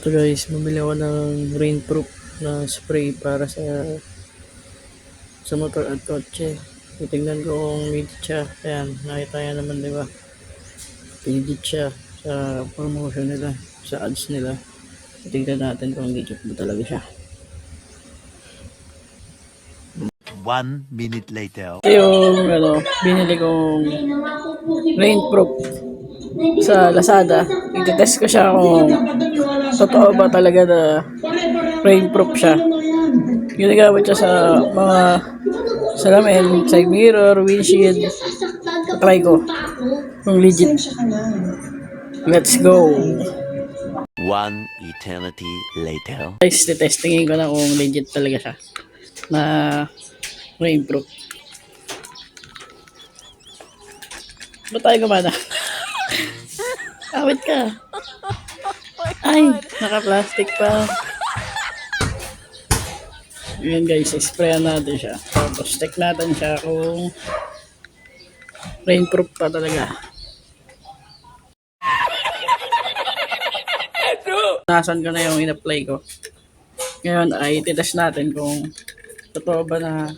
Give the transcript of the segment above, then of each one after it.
Ito guys, bumili ako ng rainproof na spray para sa motor at kotse. Titignan ko kung legit siya. Ayan, nakita niya naman, di ba? Legit siya sa promotion nila, sa ads nila. Titignan natin kung legit ba talaga siya. 1 minute later. Ito yung binili kong rainproof sa Lazada. Itetest ko siya kung totoo ba talaga na rainproof siya. Ginagamit siya sa mga salamin, side mirror, windshield. Try ko kung legit. Let's go! 1 eternity later. Guys, testingin ko na kung legit talaga siya na rainproof. Ba't tayo gumana? Awit ka. Ay, naka-plastic pa. Ayan guys, sprayan natin siya. Tapos check natin siya kung rainproof pa talaga. Nasan ko na yung in-apply ko. Ngayon ay titest natin kung totoo ba na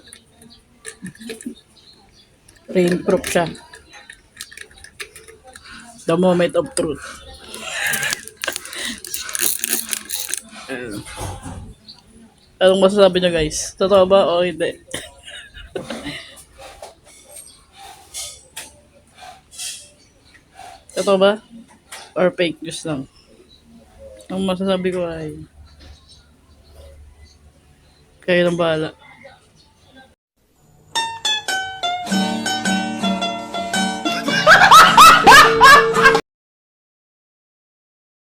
rainproof siya. The moment of truth. Anong masasabi nyo guys? Totoo ba o hindi? Totoo ba? Or fake news lang? Ang masasabi ko ay kayo lang bahala.